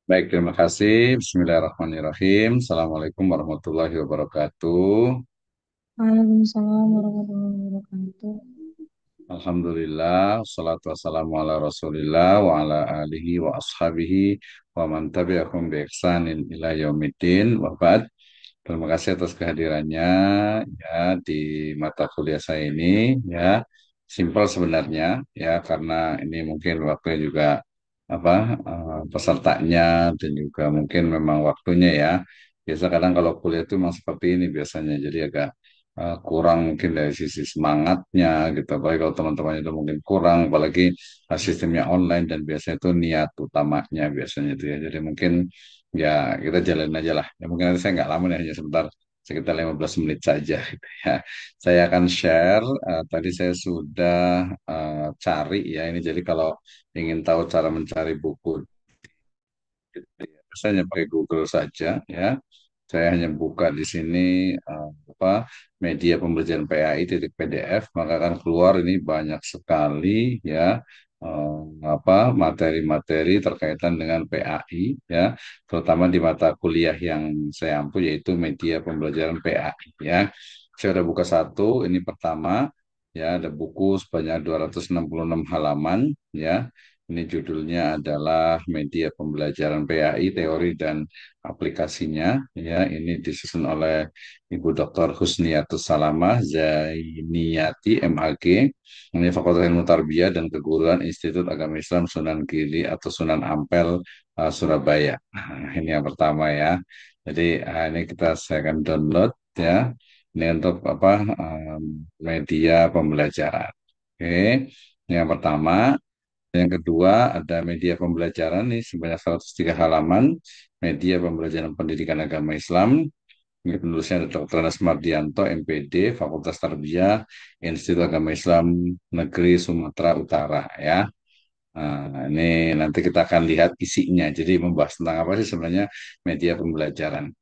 Baik, terima kasih. Bismillahirrahmanirrahim. Assalamualaikum warahmatullahi wabarakatuh. Waalaikumsalam warahmatullahi wabarakatuh. Alhamdulillah, salatu wassalamu ala rasulillah wa ala alihi wa ashabihi wa man tabi'ahum bi ihsanin ila yaumiddin wa ba'd. Terima kasih atas kehadirannya ya di mata kuliah saya ini ya. Simpel sebenarnya ya karena ini mungkin waktunya juga apa pesertanya dan juga mungkin memang waktunya ya. Biasa kadang kalau kuliah itu memang seperti ini biasanya jadi agak kurang mungkin dari sisi semangatnya gitu. Apalagi kalau teman-teman itu mungkin kurang, apalagi sistemnya online dan biasanya itu niat utamanya biasanya itu ya. Jadi mungkin ya kita jalanin aja lah. Ya, mungkin nanti saya nggak lama nih, hanya sebentar sekitar 15 menit saja gitu ya. Saya akan share, tadi saya sudah cari ya ini jadi kalau ingin tahu cara mencari buku gitu ya, saya hanya pakai Google saja ya. Saya hanya buka di sini apa media pembelajaran PAI titik PDF, maka akan keluar ini banyak sekali ya eh, apa materi-materi terkaitan dengan PAI ya, terutama di mata kuliah yang saya ampu yaitu media pembelajaran PAI ya. Saya sudah buka satu, ini pertama ya ada buku sebanyak 266 halaman ya. Ini judulnya adalah Media Pembelajaran PAI, Teori dan Aplikasinya. Ya, ini disusun oleh Ibu Dr. Husniatus Salamah Zainiyati, MAG. Ini Fakultas Ilmu Tarbiyah dan Keguruan Institut Agama Islam Sunan Giri atau Sunan Ampel, Surabaya. Nah, ini yang pertama ya. Jadi ini saya akan download ya. Ini untuk apa media pembelajaran. Oke, ini yang pertama. Yang kedua ada media pembelajaran nih sebanyak 103 halaman, media pembelajaran pendidikan agama Islam. Ini penulisnya ada Dr. Anas Mardianto, MPD, Fakultas Tarbiyah, Institut Agama Islam Negeri Sumatera Utara ya. Nah, ini nanti kita akan lihat isinya. Jadi membahas tentang apa sih sebenarnya media pembelajaran.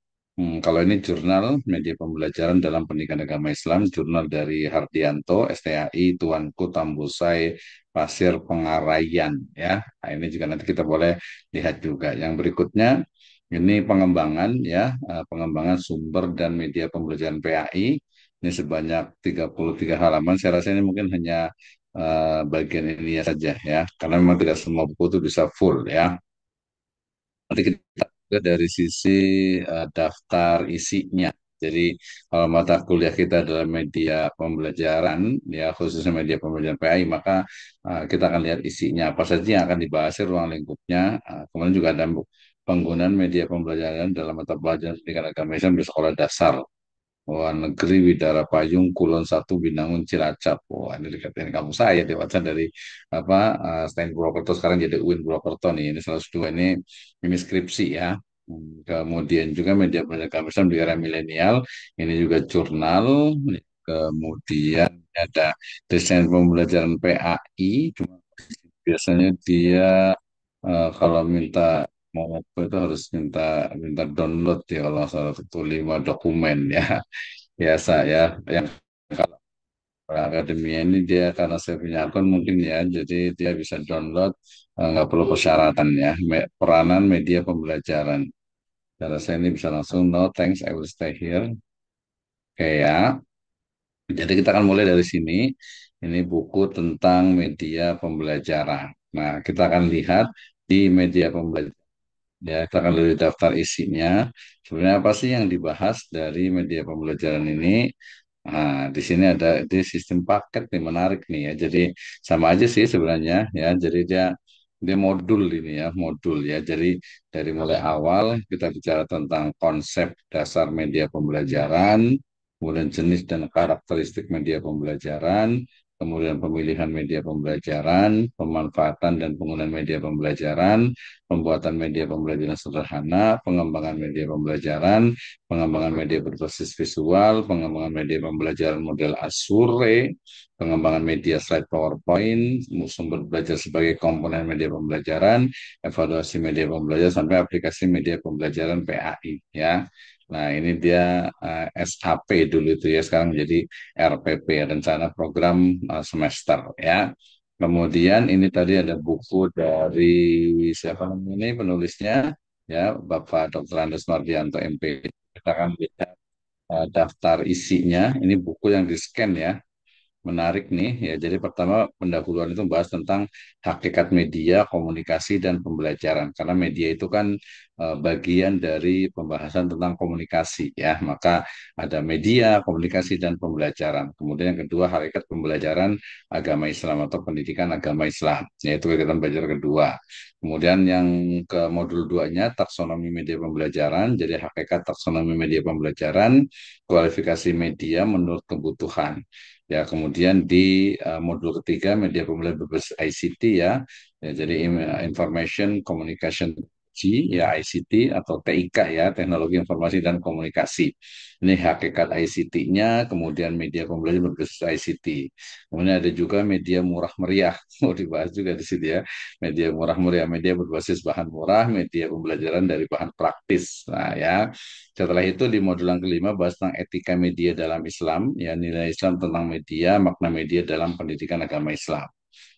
Kalau ini jurnal media pembelajaran dalam pendidikan agama Islam, jurnal dari Hardianto, STAI, Tuanku Tambusai, Pasir Pengarayan ya. Nah, ini juga nanti kita boleh lihat juga. Yang berikutnya ini pengembangan ya, pengembangan sumber dan media pembelajaran PAI. Ini sebanyak 33 halaman. Saya rasa ini mungkin hanya bagian ini saja ya, karena memang tidak semua buku itu bisa full ya. Nanti kita lihat dari sisi daftar isinya. Jadi kalau mata kuliah kita adalah media pembelajaran, ya khususnya media pembelajaran PAI, maka kita akan lihat isinya apa saja yang akan dibahas di ruang lingkupnya. Kemudian juga ada penggunaan media pembelajaran dalam mata pelajaran pendidikan agama Islam di sekolah dasar. Wah, negeri Widara Payung, Kulon Satu, Binangun, Cilacap. Wah, ini dikatain kamu saya dewasa dari apa Stein Purwokerto sekarang jadi UIN Purwokerto nih. Ini salah satu ini skripsi ya. Kemudian juga media pendidikan Islam di era milenial. Ini juga jurnal. Kemudian ada desain pembelajaran PAI. Cuma biasanya dia kalau minta mau apa itu harus minta minta download ya kalau salah satu 5 dokumen ya biasa ya yang kalau akademia ini dia karena saya punya akun mungkin ya jadi dia bisa download nggak perlu persyaratan ya peranan media pembelajaran cara saya ini bisa langsung no thanks I will stay here oke ya jadi kita akan mulai dari sini ini buku tentang media pembelajaran nah kita akan lihat di media pembelajaran. Ya, kita akan lihat daftar isinya. Sebenarnya apa sih yang dibahas dari media pembelajaran ini? Nah, di sini ada di sistem paket nih menarik nih ya. Jadi sama aja sih sebenarnya ya. Jadi dia dia modul ini ya, modul ya. Jadi dari mulai awal kita bicara tentang konsep dasar media pembelajaran, kemudian jenis dan karakteristik media pembelajaran, kemudian pemilihan media pembelajaran, pemanfaatan dan penggunaan media pembelajaran, pembuatan media pembelajaran sederhana, pengembangan media pembelajaran, pengembangan media berbasis visual, pengembangan media pembelajaran model Azure, pengembangan media slide PowerPoint, sumber belajar sebagai komponen media pembelajaran, evaluasi media pembelajaran sampai aplikasi media pembelajaran PAI ya. Nah, ini dia SAP dulu itu ya, sekarang jadi RPP, Rencana Program Semester ya. Kemudian ini tadi ada buku dari siapa namanya ini penulisnya? ya Bapak Dr. Andes Mardianto MP. Kita akan lihat daftar isinya. Ini buku yang di-scan ya. Menarik nih ya. Jadi pertama pendahuluan itu membahas tentang hakikat media, komunikasi dan pembelajaran. Karena media itu kan bagian dari pembahasan tentang komunikasi ya. Maka ada media, komunikasi dan pembelajaran. Kemudian yang kedua hakikat pembelajaran agama Islam atau pendidikan agama Islam. Yaitu kegiatan belajar kedua. Kemudian yang ke modul 2-nya taksonomi media pembelajaran. Jadi hakikat taksonomi media pembelajaran, kualifikasi media menurut kebutuhan. Ya, kemudian di modul ketiga media pembelajaran berbasis ICT ya. Ya, jadi Information Communication Technology ya ICT atau TIK ya, Teknologi Informasi dan Komunikasi. Ini hakikat ICT-nya, kemudian media pembelajaran berbasis ICT. Kemudian ada juga media murah meriah, mau dibahas juga di sini ya. Media murah meriah, media berbasis bahan murah, media pembelajaran dari bahan praktis. Nah ya, setelah itu di modul yang kelima bahas tentang etika media dalam Islam, ya nilai Islam tentang media, makna media dalam pendidikan agama Islam.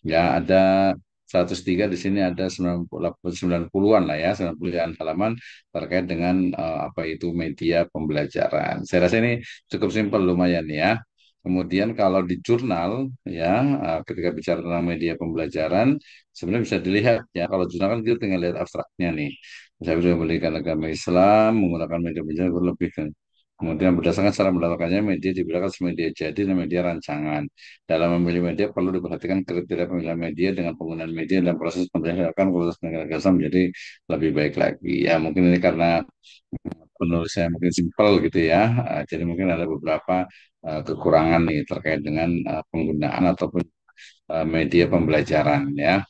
Ya ada 103 di sini ada 90-an lah ya, 90-an halaman terkait dengan apa itu media pembelajaran. Saya rasa ini cukup simpel lumayan ya. Kemudian kalau di jurnal ya ketika bicara tentang media pembelajaran sebenarnya bisa dilihat ya kalau jurnal kan kita tinggal lihat abstraknya nih. Saya bisa memberikan agama Islam menggunakan media pembelajaran berlebih kan. Kemudian berdasarkan cara mendapatkannya media dibedakan sebagai media jadi dan media rancangan. Dalam memilih media perlu diperhatikan kriteria pemilihan media dengan penggunaan media dan proses pembelajaran kualitas negara gagasan menjadi lebih baik lagi. Ya mungkin ini karena penulis saya mungkin simpel gitu ya. Jadi mungkin ada beberapa kekurangan nih terkait dengan penggunaan ataupun media pembelajaran ya.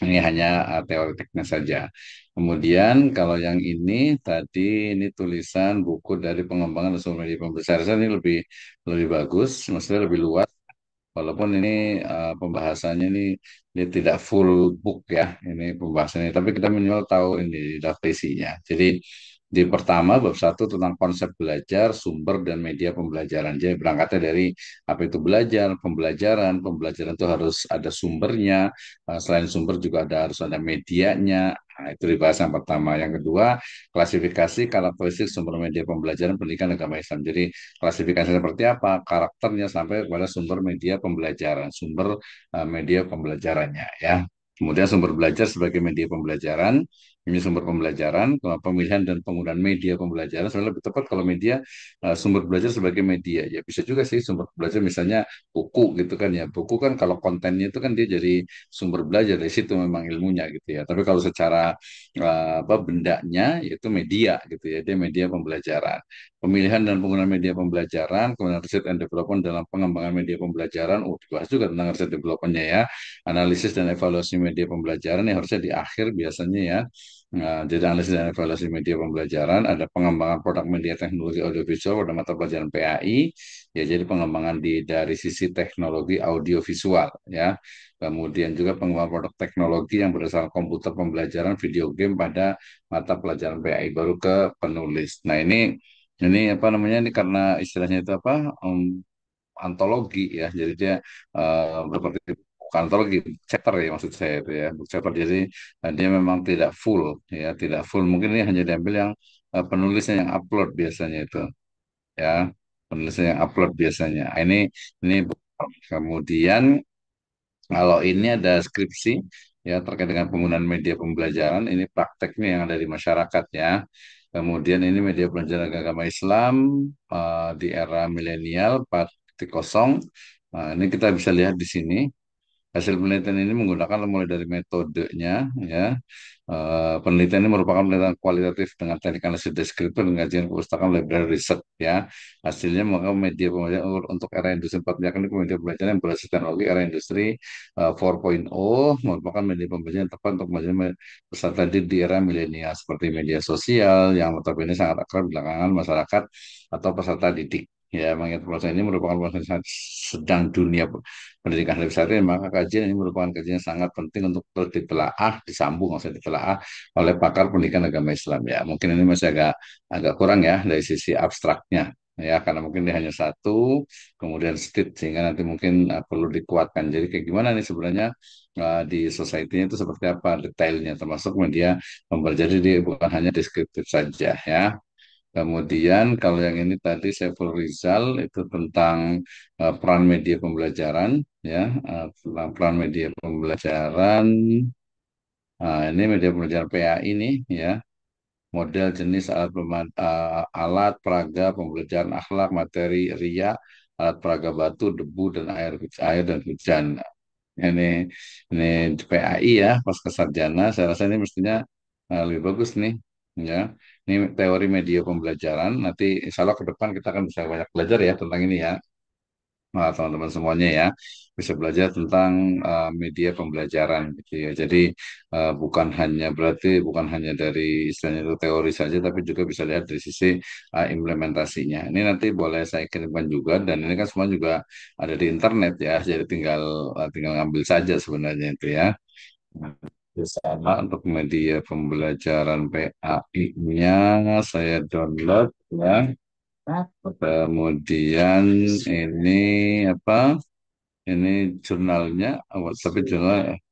Ini hanya teoritiknya saja. Kemudian kalau yang ini tadi ini tulisan buku dari pengembangan sumber media pembelajaran ini lebih bagus, maksudnya lebih luas. Walaupun ini pembahasannya ini tidak full book ya, ini pembahasannya. Tapi kita minimal tahu ini daftar isinya. Jadi di pertama bab satu tentang konsep belajar, sumber dan media pembelajaran. Jadi berangkatnya dari apa itu belajar, pembelajaran itu harus ada sumbernya. Selain sumber juga harus ada medianya. Nah, itu dibahas yang pertama. Yang kedua, klasifikasi karakteristik sumber media pembelajaran pendidikan agama Islam. Jadi klasifikasi seperti apa, karakternya sampai kepada sumber media pembelajaran, sumber media pembelajarannya ya. Kemudian sumber belajar sebagai media pembelajaran, ini sumber pembelajaran, pemilihan dan penggunaan media pembelajaran. Sebenarnya lebih tepat kalau media sumber belajar sebagai media. Ya bisa juga sih sumber belajar misalnya buku gitu kan ya. Buku kan kalau kontennya itu kan dia jadi sumber belajar dari situ memang ilmunya gitu ya. Tapi kalau secara apa bendanya itu media gitu ya. Dia media pembelajaran. Pemilihan dan penggunaan media pembelajaran, kemudian riset and development dalam pengembangan media pembelajaran. Oh, dibahas juga tentang riset developmentnya ya. Analisis dan evaluasi media pembelajaran yang harusnya di akhir biasanya ya. Nah, jadi analisis dan evaluasi media pembelajaran, ada pengembangan produk media teknologi audiovisual pada mata pelajaran PAI, ya jadi pengembangan dari sisi teknologi audiovisual ya. Kemudian juga pengembangan produk teknologi yang berdasarkan komputer pembelajaran video game pada mata pelajaran PAI baru ke penulis. Nah ini apa namanya ini karena istilahnya itu apa antologi ya, jadi dia berarti bukan antologi chapter ya maksud saya itu ya book chapter jadi dia memang tidak full ya tidak full mungkin ini hanya diambil yang penulisnya yang upload biasanya itu ya penulisnya yang upload biasanya. Ini kemudian kalau ini ada skripsi ya terkait dengan penggunaan media pembelajaran, ini prakteknya yang ada di masyarakat ya. Kemudian ini media pembelajaran agama Islam di era milenial 4.0. Nah, ini kita bisa lihat di sini. Hasil penelitian ini menggunakan mulai dari metodenya, ya. Penelitian ini merupakan penelitian kualitatif dengan teknik analisis deskriptif dan kajian perpustakaan library research, ya. Hasilnya maka media pembelajaran untuk era industri 4.0 ini media pembelajaran yang berbasis teknologi era industri 4.0 merupakan media pembelajaran yang tepat untuk belajar peserta didik di era milenial seperti media sosial yang notabene sangat akrab di kalangan masyarakat atau peserta didik. Ya, mengingat proses ini merupakan proses yang sangat sedang dunia pendidikan lebih saat ini, maka kajian ini merupakan kajian yang sangat penting untuk terus ditelaah, disambung, maksudnya ditelaah oleh pakar pendidikan agama Islam. Ya, mungkin ini masih agak agak kurang ya dari sisi abstraknya. ya karena mungkin dia hanya satu, kemudian state sehingga nanti mungkin perlu dikuatkan. Jadi kayak gimana nih sebenarnya di society-nya itu seperti apa detailnya, termasuk media pembelajaran. Jadi dia bukan hanya deskriptif saja ya. Kemudian kalau yang ini tadi Saiful Rizal itu tentang peran media pembelajaran ya, tentang peran media pembelajaran. Nah, ini media pembelajaran PAI ini ya, model jenis alat peraga pembelajaran akhlak materi ria, alat peraga batu, debu dan air dan hujan. Ini ini PAI ya, pasca sarjana. Saya rasa ini mestinya lebih bagus nih ya. Ini teori media pembelajaran. Nanti insya Allah ke depan kita akan bisa banyak belajar ya tentang ini ya. Teman-teman semuanya ya bisa belajar tentang media pembelajaran gitu ya. Jadi bukan hanya dari istilahnya itu teori saja, tapi juga bisa lihat dari sisi implementasinya. Ini nanti boleh saya kirimkan juga dan ini kan semua juga ada di internet ya. Jadi tinggal ngambil saja sebenarnya itu ya. Nah, sama untuk media pembelajaran PAI-nya saya download ya. Kemudian ini apa? Ini jurnalnya, tapi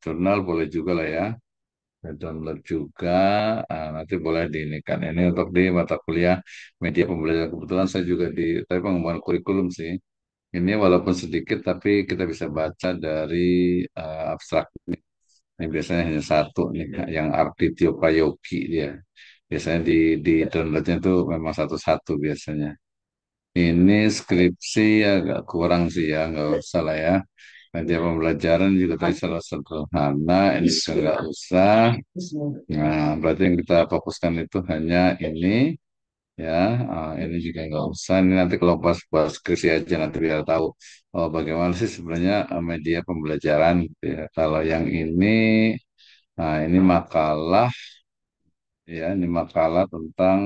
jurnal boleh juga lah ya. Saya download juga, nanti boleh diinikan. Ini untuk di mata kuliah media pembelajaran. Kebetulan saya juga tapi pengembangan kurikulum sih. Ini walaupun sedikit, tapi kita bisa baca dari abstrak. Ini biasanya hanya satu nih, yang Ardityo Prayogi dia. Biasanya di downloadnya itu memang satu-satu biasanya. Ini skripsi agak kurang sih ya, nggak usah lah ya. Media pembelajaran juga tadi salah sederhana, ini juga nggak usah. Nah, berarti yang kita fokuskan itu hanya ini ya. Ini juga nggak usah. Ini nanti kalau pas bahas skripsi aja nanti biar tahu bagaimana sih sebenarnya media pembelajaran gitu ya. Kalau yang ini, nah ini makalah ya, ini makalah tentang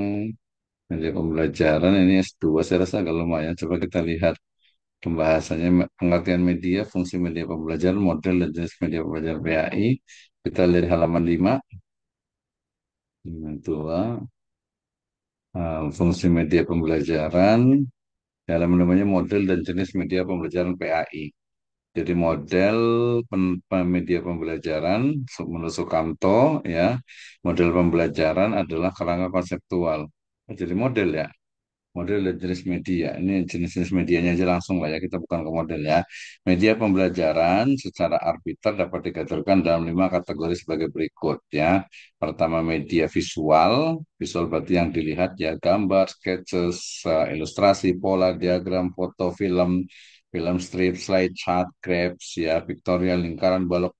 media pembelajaran. Ini S2 saya rasa agak lumayan. Coba kita lihat pembahasannya pengertian media, fungsi media pembelajaran, model dan jenis media pembelajaran PAI. Kita lihat halaman 5. Dua, fungsi media pembelajaran. Dalam namanya model dan jenis media pembelajaran PAI. Jadi model media pembelajaran menurut Sukamto ya, model pembelajaran adalah kerangka konseptual. Jadi model ya. Model dan jenis media. Ini jenis-jenis medianya aja langsung lah ya, kita bukan ke model ya. Media pembelajaran secara arbiter dapat dikategorikan dalam 5 kategori sebagai berikut ya. Pertama media visual. Visual berarti yang dilihat ya, gambar, sketches, ilustrasi, pola, diagram, foto, film, film strip, slide chart, graph, ya, pictorial, lingkaran, balok,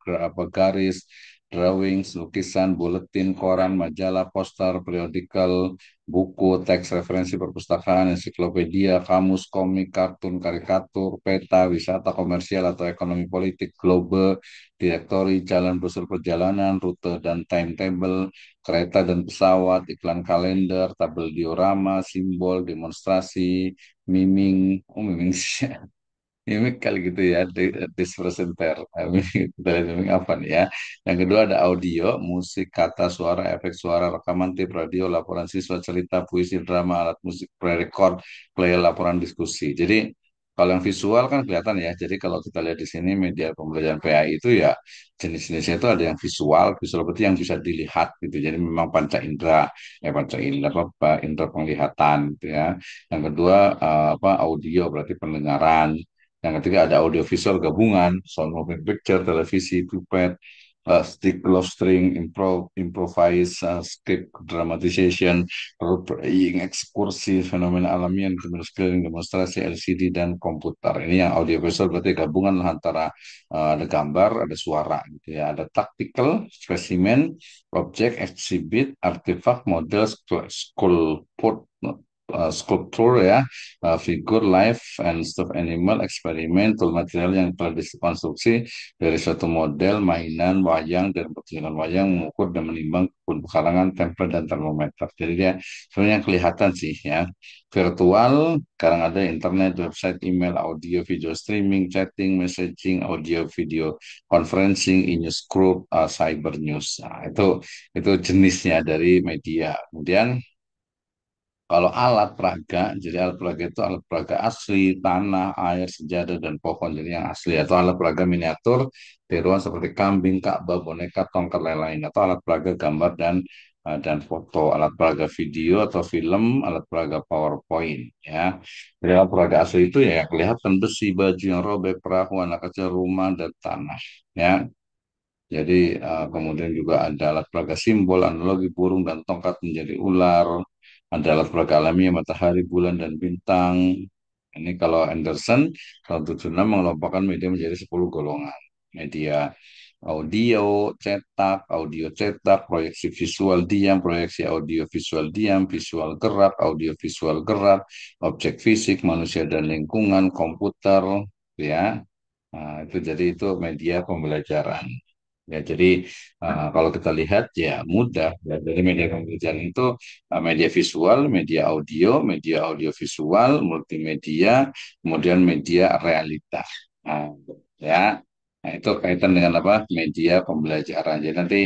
garis, drawings, lukisan, buletin, koran, majalah, poster, periodical, buku, teks referensi perpustakaan, ensiklopedia, kamus, komik, kartun, karikatur, peta, wisata komersial atau ekonomi politik, globe, direktori, jalan brosur perjalanan, rute dan timetable, kereta dan pesawat, iklan kalender, tabel diorama, simbol, demonstrasi, miming, miming mimik kali gitu ya, dispresenter. Kita lihat mimik apa nih ya. Yang kedua ada audio, musik, kata, suara, efek suara, rekaman tape, radio, laporan siswa, cerita, puisi, drama, alat musik, pre-record, player, laporan diskusi. Jadi kalau yang visual kan kelihatan ya. Jadi kalau kita lihat di sini media pembelajaran PAI itu ya jenis-jenisnya itu ada yang visual, visual berarti yang bisa dilihat gitu. Jadi memang panca indera apa, indera penglihatan gitu ya. Yang kedua audio berarti pendengaran. Yang ketiga ada audiovisual gabungan, sound moving picture, televisi, puppet, stick, love string, improvise, script, dramatization, role playing, ekskursi, fenomena alamiah, sekeliling, demonstrasi, LCD, dan komputer. Ini yang audiovisual berarti gabungan antara ada gambar, ada suara, gitu ya. Ada tactical, spesimen, objek, exhibit, artefak, model, sculpture ya, figur live and stuffed animal, eksperimen, tool material yang telah dikonstruksi dari suatu model, mainan, wayang, dan pertunjukan wayang, mengukur dan menimbang kebun pekarangan, tempelet, dan termometer. Jadi dia sebenarnya kelihatan sih ya. Virtual, sekarang ada internet, website, email, audio, video streaming, chatting, messaging, audio, video, conferencing, e-news group, cyber news. Nah, itu jenisnya dari media. Kemudian Kalau alat peraga, jadi alat peraga itu alat peraga asli, tanah, air, sejadah, dan pohon. Jadi yang asli atau alat peraga miniatur, tiruan seperti kambing, ka'bah, boneka, tongkat, lain-lain. Atau alat peraga gambar dan foto, alat peraga video atau film, alat peraga PowerPoint. Ya, jadi alat peraga asli itu ya yang kelihatan besi, baju yang robek, perahu, anak kecil, rumah, dan tanah. Ya, jadi kemudian juga ada alat peraga simbol, analogi burung dan tongkat menjadi ular. Ada alat peraga alami matahari, bulan, dan bintang. Ini kalau Anderson tahun 76 mengelompokkan media menjadi 10 golongan. Media audio cetak, proyeksi visual diam, proyeksi audio visual diam, visual gerak, audio visual gerak, objek fisik, manusia dan lingkungan, komputer, ya. Nah, itu jadi itu media pembelajaran. Ya, jadi kalau kita lihat ya mudah ya, dari media pembelajaran itu media visual, media audio visual, multimedia, kemudian media realita. Nah, ya, nah, itu kaitan dengan apa? Media pembelajaran. Jadi nanti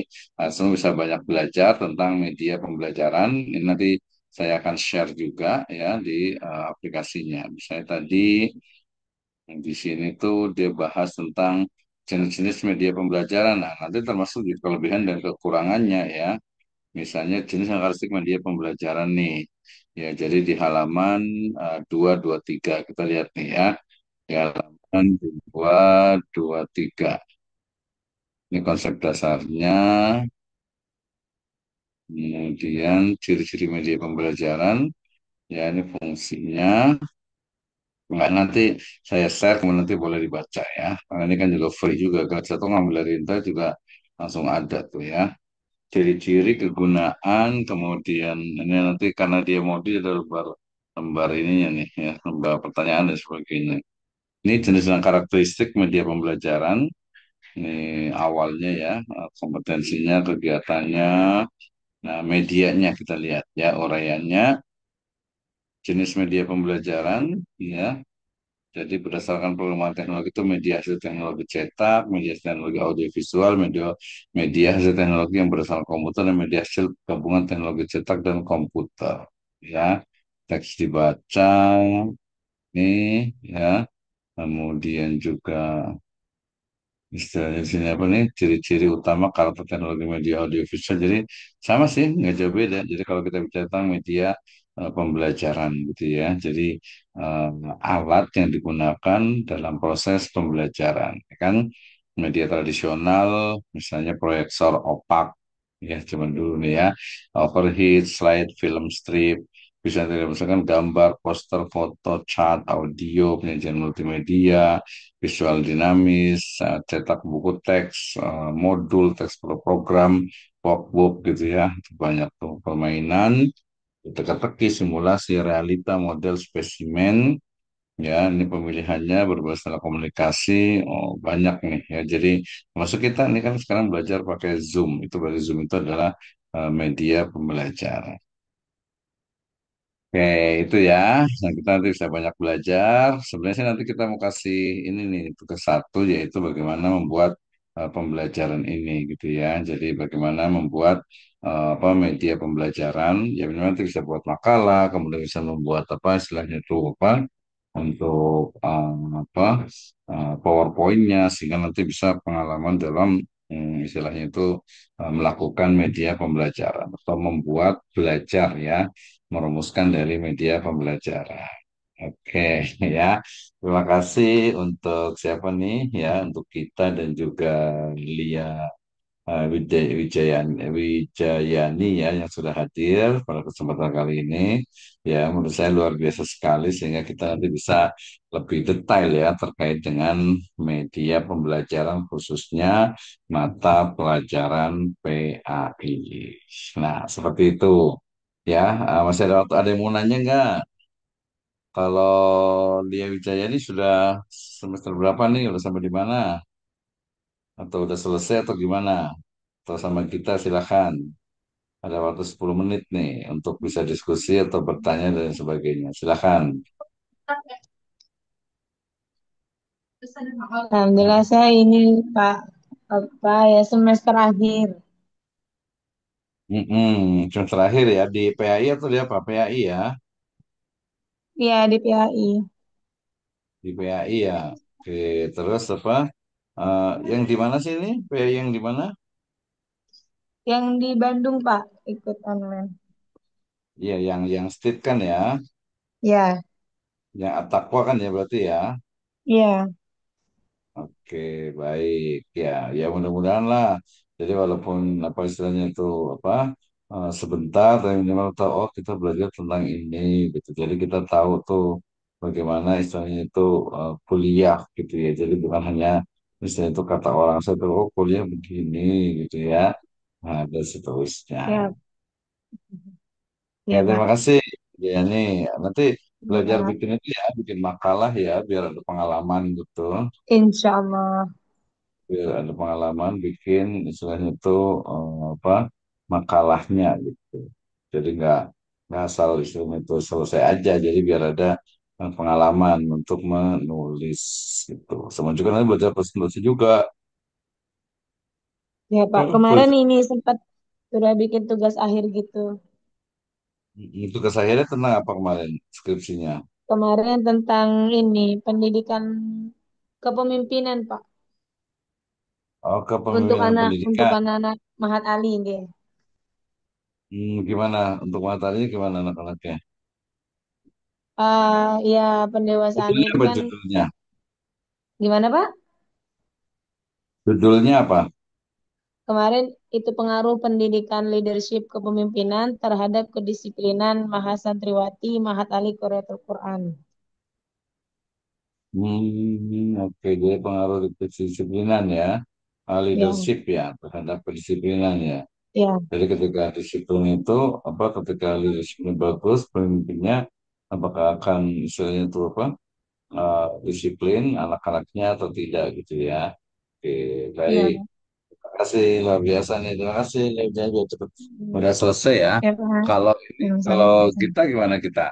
semua bisa banyak belajar tentang media pembelajaran. Ini nanti saya akan share juga ya di aplikasinya. Misalnya tadi di sini tuh dia bahas tentang jenis-jenis media pembelajaran. Nah, nanti termasuk di kelebihan dan kekurangannya ya. Misalnya jenis karakteristik media pembelajaran nih. Ya, jadi di halaman 223 kita lihat nih ya. Di halaman 223. Ini konsep dasarnya, kemudian ciri-ciri media pembelajaran, ya ini fungsinya. Enggak, nanti saya share, kemudian nanti boleh dibaca ya. Karena ini kan juga free juga. Kalau satu ngambil dari internet juga langsung ada tuh ya. Ciri-ciri kegunaan, kemudian ini nanti karena dia mau di ada lembar ininya nih ya, lembar pertanyaan dan sebagainya. Ini jenis dan karakteristik media pembelajaran. Ini awalnya ya, kompetensinya, kegiatannya, nah medianya kita lihat ya, uraiannya, jenis media pembelajaran, ya. Jadi berdasarkan pengembangan teknologi itu media hasil teknologi cetak, media hasil teknologi audiovisual, media media hasil teknologi yang berdasarkan komputer dan media hasil gabungan teknologi cetak dan komputer. Ya, teks dibaca nih ya. Kemudian juga istilahnya di sini apa nih ciri-ciri utama karakter teknologi media audiovisual. Jadi sama sih, nggak jauh beda. Jadi kalau kita bicara tentang media pembelajaran gitu ya, jadi eh, alat yang digunakan dalam proses pembelajaran, ya kan? Media tradisional, misalnya proyektor opak, ya cuman dulu nih ya, overhead, slide, film strip. Bisa tidak misalkan gambar, poster, foto, chat, audio, penyajian multimedia, visual dinamis, cetak buku teks, modul teks program, workbook gitu ya, itu banyak tuh permainan, teka-teki, simulasi, realita, model, spesimen, ya ini pemilihannya berbasis komunikasi, oh banyak nih ya. Jadi masuk kita ini kan sekarang belajar pakai Zoom, itu berarti Zoom itu adalah media pembelajaran. Oke, itu ya. Nah, kita nanti bisa banyak belajar. Sebenarnya sih nanti kita mau kasih ini nih tugas satu yaitu bagaimana membuat pembelajaran ini gitu ya. Jadi bagaimana membuat apa media pembelajaran. Ya memang nanti bisa buat makalah, kemudian bisa membuat apa istilahnya itu apa untuk apa PowerPoint-nya sehingga nanti bisa pengalaman dalam istilahnya itu melakukan media pembelajaran atau membuat belajar ya merumuskan dari media pembelajaran. Oke, ya. Terima kasih untuk siapa nih ya, untuk kita dan juga Lia Wijayani ya yang sudah hadir pada kesempatan kali ini. Ya, menurut saya luar biasa sekali sehingga kita nanti bisa lebih detail ya terkait dengan media pembelajaran khususnya mata pelajaran PAI. Nah, seperti itu. Ya, masih ada waktu. Ada yang mau nanya nggak? Kalau Lia Wijaya ini sudah semester berapa nih? Udah sampai di mana? Atau udah selesai atau gimana? Atau sama kita silakan. Ada waktu 10 menit nih untuk bisa diskusi atau bertanya dan sebagainya. Silakan. Alhamdulillah saya ini Pak apa ya semester akhir. Semester terakhir ya di PAI atau di apa? PAI ya, Iya, di PAI. di PAI ya. Oke, terus apa? Yang di mana sih ini? PAI yang di mana? Yang di Bandung, Pak, ikut online. Iya, yang state kan ya, Ya, yang Atakwa kan ya berarti ya. iya, Oke, baik ya, ya mudah-mudahan lah. Jadi walaupun apa istilahnya itu apa sebentar, tapi minimal tahu oh kita belajar tentang ini gitu. Jadi kita tahu tuh bagaimana istilahnya itu kuliah gitu ya. Jadi bukan hanya misalnya itu kata orang saya tuh oh kuliah begini gitu ya. Nah, dan seterusnya. ya, Ya ya, terima Pak. kasih. Ya nih nanti Ya, belajar Pak. bikin itu ya, bikin makalah ya, biar ada pengalaman gitu. Insya Allah. Biar ada pengalaman bikin istilahnya itu apa makalahnya gitu. Jadi nggak asal istilahnya itu selesai aja. Jadi biar ada pengalaman untuk menulis gitu. Sama juga nanti belajar presentasi juga. Ya, Pak. Kemarin Belajar- ini sempat sudah bikin tugas akhir gitu. Tugas akhirnya tentang apa kemarin skripsinya? Kemarin tentang ini, pendidikan kepemimpinan, Pak. Oh, kepemimpinan Untuk pendidikan. anak-anak Mahat Ali, dia. Gimana untuk materinya gimana anak-anaknya? Ya, pendewasaannya Judulnya itu apa kan judulnya? gimana, Pak? Judulnya apa? Kemarin itu pengaruh pendidikan leadership kepemimpinan terhadap kedisiplinan Mahasantriwati Mahat Ali Qurratul Quran. Oke, jadi pengaruh di kedisiplinan ya, Ya, leadership ya, terhadap kedisiplinan ya. ya, Jadi ketika disiplin itu, apa ketika leadershipnya bagus, pemimpinnya apakah akan istilahnya itu apa, disiplin anak-anaknya atau tidak gitu ya. Oke, baik. ya, Terima kasih luar biasa nih. Terima kasih. Ini udah cepet, udah selesai ya. ya, Pak. Kalau ini, Ya, kalau sama-sama. kita gimana kita?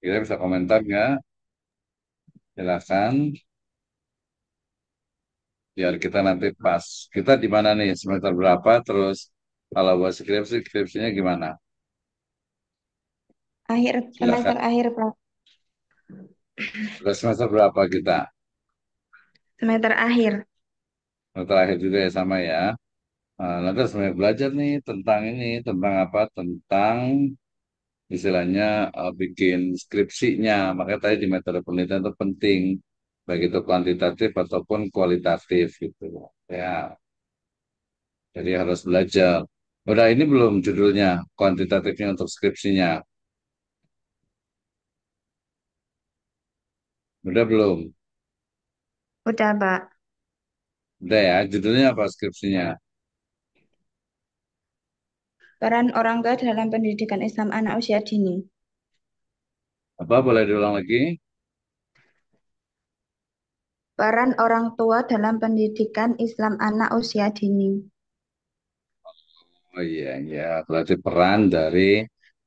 Kita bisa komentar nggak? Silakan. Biar kita nanti pas. Kita di mana nih? Semester berapa? Terus kalau buat skripsinya gimana? Akhir Silakan. semester akhir, Pak. Terus semester berapa kita? Semester akhir. Semester akhir juga ya sama ya. Nanti harus banyak belajar nih tentang ini, tentang apa? Tentang istilahnya bikin skripsinya. Makanya tadi di metode penelitian itu penting, baik itu kuantitatif ataupun kualitatif gitu. Ya, jadi harus belajar. Udah ini belum judulnya, kuantitatifnya untuk skripsinya. Udah belum? Udah, Pak. Udah ya, judulnya apa skripsinya? Peran orang tua dalam pendidikan Islam anak usia dini. Apa boleh diulang lagi? Peran orang tua dalam pendidikan Islam anak usia dini. Oh iya, ya. Berarti peran dari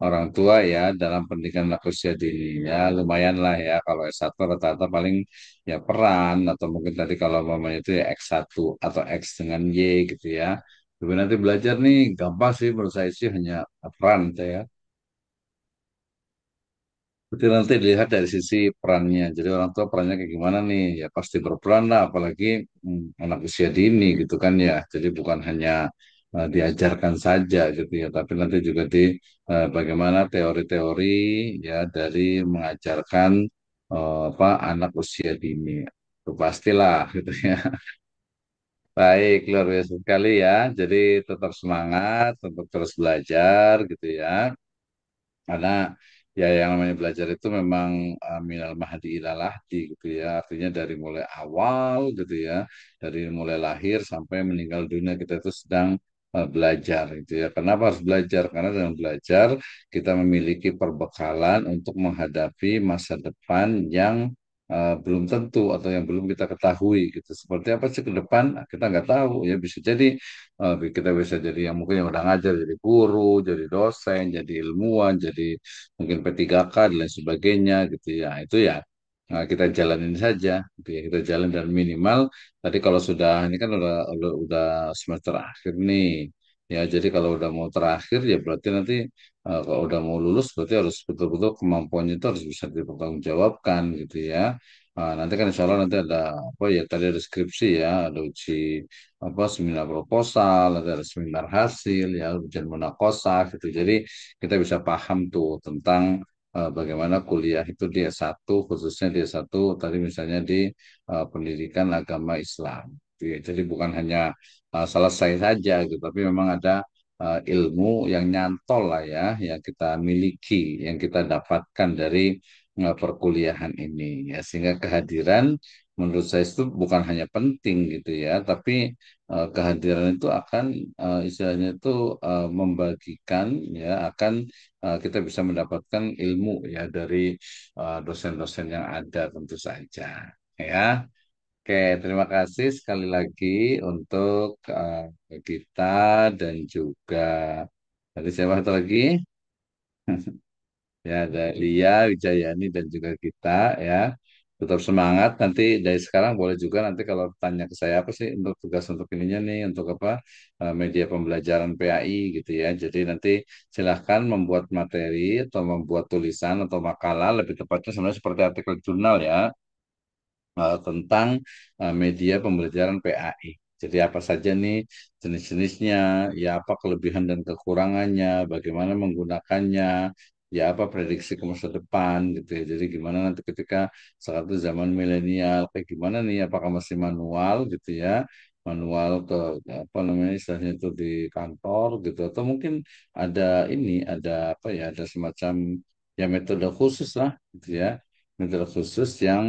orang tua ya dalam pendidikan anak usia dini. Ya lumayan lah ya. Kalau S1 rata-rata paling ya peran atau mungkin tadi kalau mamanya itu ya X1 atau X dengan Y gitu ya. Tapi nanti belajar nih gampang sih menurut saya sih hanya peran saya. Berarti nanti dilihat dari sisi perannya. Jadi orang tua perannya kayak gimana nih? Ya pasti berperan lah, apalagi anak usia dini gitu kan ya. Jadi bukan hanya diajarkan saja gitu ya, tapi nanti juga di bagaimana teori-teori ya dari mengajarkan apa anak usia dini. Itu pastilah gitu ya. Baik, luar biasa sekali ya. Jadi tetap semangat untuk terus belajar gitu ya. Karena ya yang namanya belajar itu memang minal mahdi ilal lahdi gitu ya. Artinya dari mulai awal gitu ya. Dari mulai lahir sampai meninggal dunia kita itu sedang belajar gitu ya. Kenapa harus belajar? Karena dengan belajar kita memiliki perbekalan untuk menghadapi masa depan yang belum tentu atau yang belum kita ketahui gitu. Seperti apa sih ke depan? Nah, kita nggak tahu ya. Bisa jadi kita bisa jadi yang mungkin yang udah ngajar jadi guru, jadi dosen, jadi ilmuwan, jadi mungkin P3K dan lain sebagainya gitu ya. Itu ya kita jalanin saja gitu ya. Kita jalan dan minimal tadi kalau sudah ini kan udah semester akhir nih. Ya, jadi kalau udah mau terakhir ya berarti nanti kalau udah mau lulus berarti harus betul-betul kemampuannya itu harus bisa dipertanggungjawabkan gitu ya. Nanti kan insya Allah nanti ada apa ya tadi ada skripsi ya, ada uji apa seminar proposal, ada seminar hasil ya, ujian munakosah gitu. Jadi kita bisa paham tuh tentang bagaimana kuliah itu di S1 khususnya di S1 tadi misalnya di pendidikan agama Islam. Gitu ya. Jadi bukan hanya selesai saja gitu, tapi memang ada ilmu yang nyantol lah ya, yang kita miliki, yang kita dapatkan dari perkuliahan ini, ya sehingga kehadiran menurut saya itu bukan hanya penting gitu ya, tapi kehadiran itu akan istilahnya itu membagikan ya, akan kita bisa mendapatkan ilmu ya dari dosen-dosen yang ada tentu saja ya. Oke, terima kasih sekali lagi untuk kita dan juga tadi siapa satu lagi? Ya, ada Lia, Wijayani dan juga kita ya. Tetap semangat. Nanti dari sekarang boleh juga nanti kalau tanya ke saya apa sih untuk tugas untuk ininya nih, untuk apa media pembelajaran PAI gitu ya. Jadi nanti silahkan membuat materi atau membuat tulisan atau makalah lebih tepatnya sebenarnya seperti artikel jurnal ya tentang media pembelajaran PAI. Jadi apa saja nih jenis-jenisnya, ya apa kelebihan dan kekurangannya, bagaimana menggunakannya, ya apa prediksi ke masa depan gitu ya. Jadi gimana nanti ketika saat itu zaman milenial, kayak gimana nih, apakah masih manual gitu ya, manual ke apa namanya istilahnya itu di kantor gitu, atau mungkin ada ini, ada apa ya, ada semacam ya metode khusus lah gitu ya metode khusus yang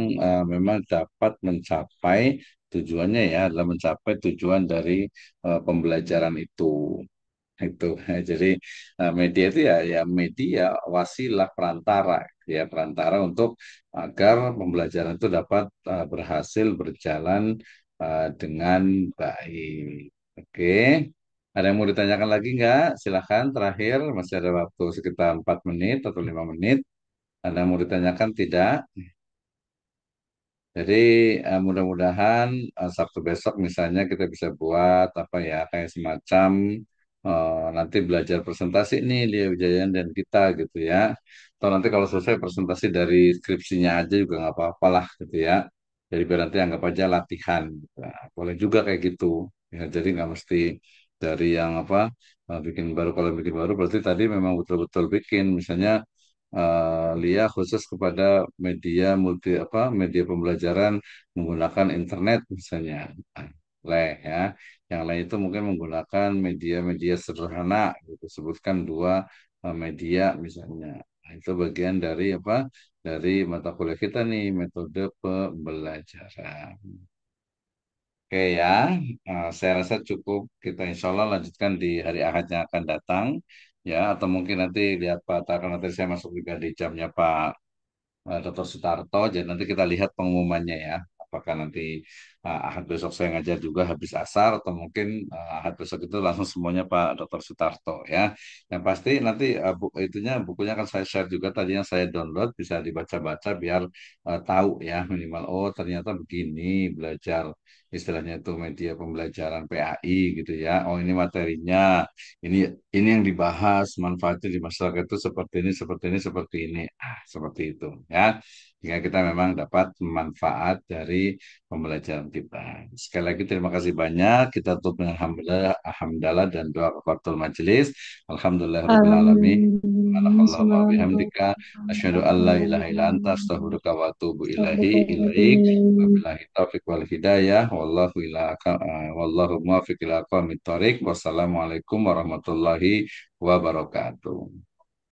memang dapat mencapai tujuannya ya adalah mencapai tujuan dari pembelajaran itu. Jadi media itu ya media wasilah perantara ya perantara untuk agar pembelajaran itu dapat berhasil berjalan dengan baik. Oke. Ada yang mau ditanyakan lagi nggak? Silahkan terakhir masih ada waktu sekitar 4 menit atau 5 menit. Ada yang mau ditanyakan tidak? Jadi mudah-mudahan Sabtu besok misalnya kita bisa buat apa ya kayak semacam nanti belajar presentasi nih dia Wijayan dan kita gitu ya. Atau nanti kalau selesai presentasi dari skripsinya aja juga nggak apa-apa lah gitu ya. Jadi biar nanti anggap aja latihan. Gitu. Nah, boleh juga kayak gitu. Ya, jadi nggak mesti dari yang apa bikin baru kalau bikin baru berarti tadi memang betul-betul bikin misalnya Lia khusus kepada media multi apa media pembelajaran menggunakan internet misalnya. Nah, ya. Yang lain itu mungkin menggunakan media-media sederhana gitu. Sebutkan dua media misalnya. Nah, itu bagian dari apa? Dari mata kuliah kita nih, metode pembelajaran. Oke ya, saya rasa cukup kita insya Allah lanjutkan di hari Ahad yang akan datang ya, atau mungkin nanti lihat Pak Tarkan nanti saya masuk juga di jamnya Pak Dr. Sutarto. Jadi nanti kita lihat pengumumannya ya. Apakah nanti Ahad besok saya ngajar juga habis asar atau mungkin Ahad besok itu langsung semuanya Pak Dr. Sutarto ya. Yang pasti nanti itunya bukunya akan saya share juga tadi yang saya download bisa dibaca-baca biar tahu ya minimal oh ternyata begini belajar istilahnya itu media pembelajaran PAI gitu ya. Oh ini materinya, ini ini yang dibahas manfaatnya di masyarakat itu seperti ini, seperti ini, seperti ini. Seperti itu ya. Jika kita memang dapat manfaat dari pembelajaran kita. Sekali lagi terima kasih banyak. Kita tutup dengan alhamdulillah, alhamdulillah dan doa kafaratul majelis. Alhamdulillahirabbil alamin. Alhamdulillah, Subhanakallahumma wa bihamdika asyhadu an la ilaha illa anta astaghfiruka wa atubu ilaik. Wabillahi taufiq wal hidayah. Wallahu muwaffiq ila aqwamit thoriq. Wassalamualaikum warahmatullahi wabarakatuh.